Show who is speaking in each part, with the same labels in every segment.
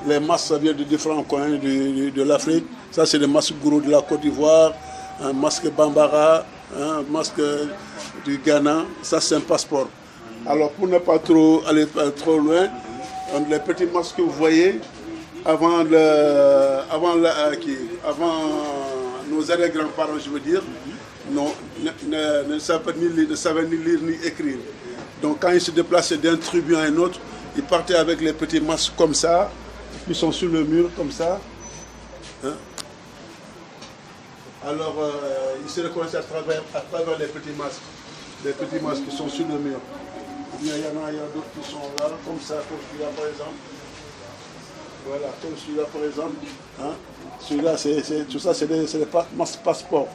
Speaker 1: les masques, ça vient de différents coins de l'Afrique. Ça, c'est des masques gourou de la Côte d'Ivoire, un masque Bambara, un masque du Ghana. Ça, c'est un passeport. Alors, pour ne pas aller trop loin, les petits masques que vous voyez, avant nos arrière-grands-parents, je veux dire, ne savaient ni lire ni écrire. Donc, quand ils se déplaçaient d'un tribun à un autre, ils partaient avec les petits masques comme ça, qui sont sur le mur, comme ça. Hein? Alors, ils se reconnaissaient à travers les petits masques. Les petits masques qui sont sur le mur. Il y a d'autres qui sont là, comme ça, comme celui-là par exemple. Voilà, comme celui-là par exemple. Hein? Celui-là, tout ça, c'est des masques passeports.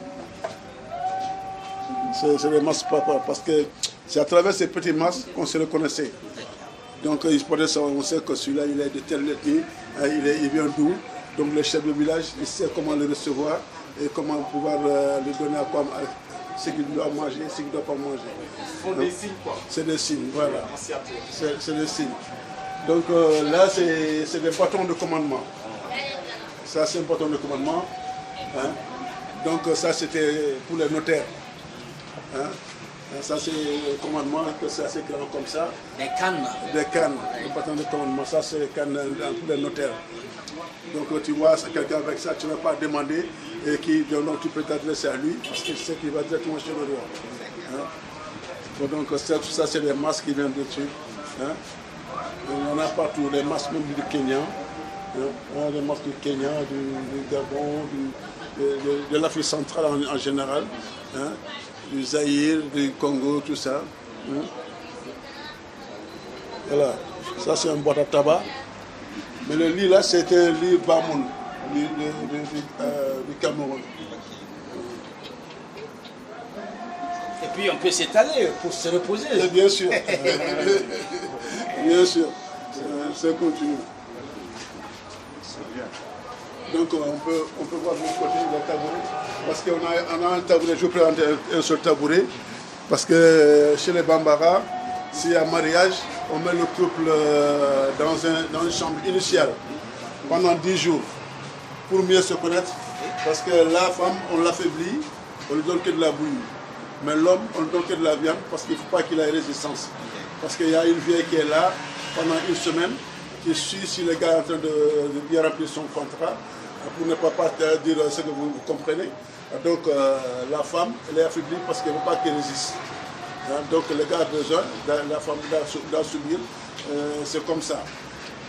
Speaker 1: C'est des masques passeports, parce que c'est à travers ces petits masques qu'on se reconnaissait. Donc, on sait que celui-là, il est de telle ethnie, il vient d'où. Donc, le chef de village, il sait comment le recevoir et comment pouvoir lui donner à quoi, ce qu'il doit manger, ce qu'il ne doit pas manger.
Speaker 2: Ce sont des signes, quoi.
Speaker 1: C'est des signes, voilà. C'est des signes. Donc, là, c'est des bâtons de commandement. Ça, c'est un bâton de commandement. Hein? Donc, ça, c'était pour les notaires. Hein? Ça, c'est le commandement, c'est assez grand comme ça.
Speaker 3: Des cannes.
Speaker 1: Des cannes, le bâton de commandement. Ça, c'est les cannes pour les notaires. Donc, tu vois, quelqu'un avec ça, tu ne vas pas demander et donc tu peux t'adresser à lui parce que c'est qu'il va directement chez le roi. Hein? Donc, ça, c'est les masques qui viennent dessus. Hein? On a partout, les masques même du Kenya. Hein? On a des masques du Kenya, du Gabon, de l'Afrique centrale en général. Hein? Du Zaïre, du Congo, tout ça. Hein? Voilà, ça c'est un boîte à tabac. Mais le lit là, c'était un lit Bamoun, du Cameroun.
Speaker 3: Et puis on peut s'étaler pour se reposer.
Speaker 1: Et bien sûr. Bien sûr. C'est continu. Donc on peut voir de l'autre côté le tabouret. Parce qu'on a un tabouret, je vais présenter un seul tabouret. Parce que chez les Bambara, s'il y a mariage, on met le couple dans une chambre initiale pendant 10 jours pour mieux se connaître. Parce que la femme, on l'affaiblit, on lui donne que de la bouillie. Mais l'homme, on lui donne que de la viande parce qu'il ne faut pas qu'il ait résistance. Parce qu'il y a une vieille qui est là pendant une semaine, qui suit si le gars est en train de bien remplir son contrat, pour ne pas dire ce que vous comprenez. Donc la femme, elle est affaiblie parce qu'elle ne veut pas qu'elle résiste. Donc le gars a besoin, la femme doit subir, c'est comme ça.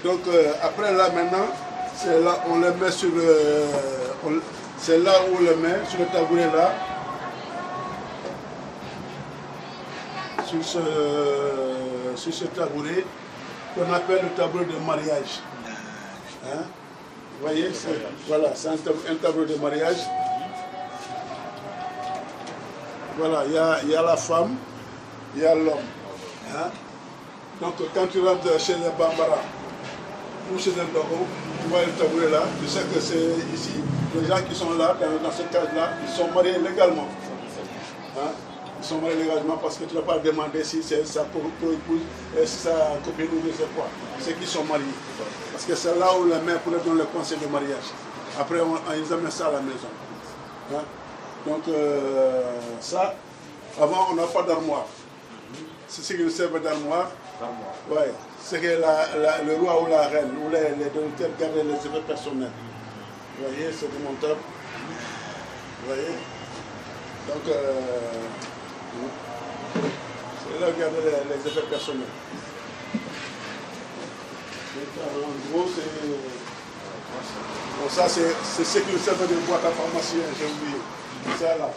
Speaker 1: Donc après là maintenant, c'est là on le met sur c'est là où on le met, sur le tabouret là, sur ce tabouret qu'on appelle le tabouret de mariage. Hein? Vous voyez, voilà, c'est un tabouret de mariage. Voilà, il y a la femme, il y a l'homme. Hein? Donc quand tu rentres chez les Bambara ou chez les Dogo, tu vois le tabouret là, tu sais que c'est ici. Les gens qui sont là, dans cette case-là, ils sont mariés légalement. Hein? Ils sont mariés légalement parce que tu ne vas pas demander si c'est sa co-épouse, si sa copine ou je sais quoi. C'est qu'ils sont mariés. Parce que c'est là où les mères pourraient donner le conseil de mariage. Après, ils amènent ça à la maison. Hein? Donc, ça, avant, on n'a pas d'armoire. C'est ce qui nous sert d'armoire. Ouais. C'est que le roi ou la reine, ou les donateurs gardaient les effets personnels. Vous voyez, c'est démontable. Vous voyez? Donc, c'est là où garder les effets personnels. Donc, en gros, c'est... Bon, ça, c'est ce qui nous sert de boîte à pharmacie, hein, j'ai oublié. Ça là,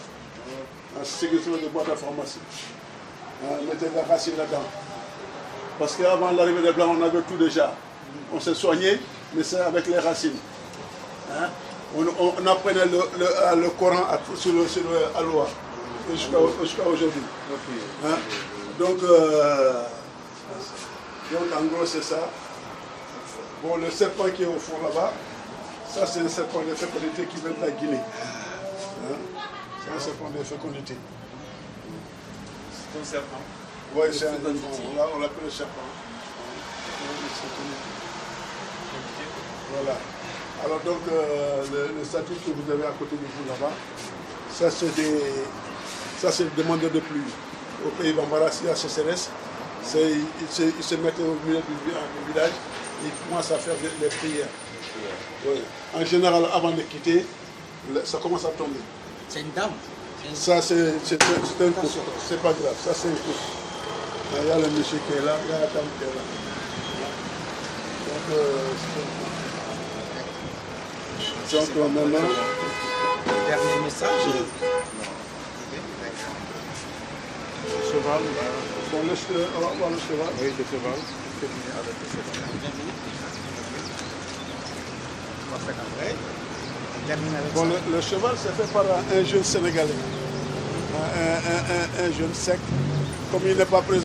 Speaker 1: c'est ce qui nous sert de boîte à pharmacie. Mettez la racine là-dedans. Parce qu'avant l'arrivée des Blancs, on avait tout déjà. On s'est soigné, mais c'est avec les racines. Hein? On apprenait le Coran sur Aloha jusqu'à aujourd'hui. Okay. Hein? Donc, en gros, c'est ça. Bon, le serpent qui est au fond là-bas, ça c'est un serpent de fécondité qui vient de la Guinée. Hein? C'est un serpent de fécondité.
Speaker 2: C'est un serpent.
Speaker 1: Oui, c'est un serpent. Là, on l'appelle le serpent. Voilà. Alors donc, le statut que vous avez à côté de vous là-bas, ça c'est des demandeurs de pluie. Au pays Bambara, s'il y a sécheresse, ils se mettent au milieu du village et ils commencent à faire les prières. Oui. En général, avant de quitter, ça commence à tomber.
Speaker 3: C'est une dame.
Speaker 1: Ça, c'est un coup. C'est pas grave. Ça, c'est un coup. Il y a le monsieur qui est là, il y a la dame qui est là. Donc, c'est un coup. Donc, maintenant.
Speaker 3: Dernier message.
Speaker 2: Cheval.
Speaker 1: Bon, on va voir le cheval.
Speaker 2: Oui, le cheval. Terminé avec le cheval.
Speaker 3: On va faire après. On termine avec
Speaker 1: Bon,
Speaker 3: ça.
Speaker 1: le cheval, c'est fait par un jeune Sénégalais. Un jeune sec. Comme il n'est pas présent.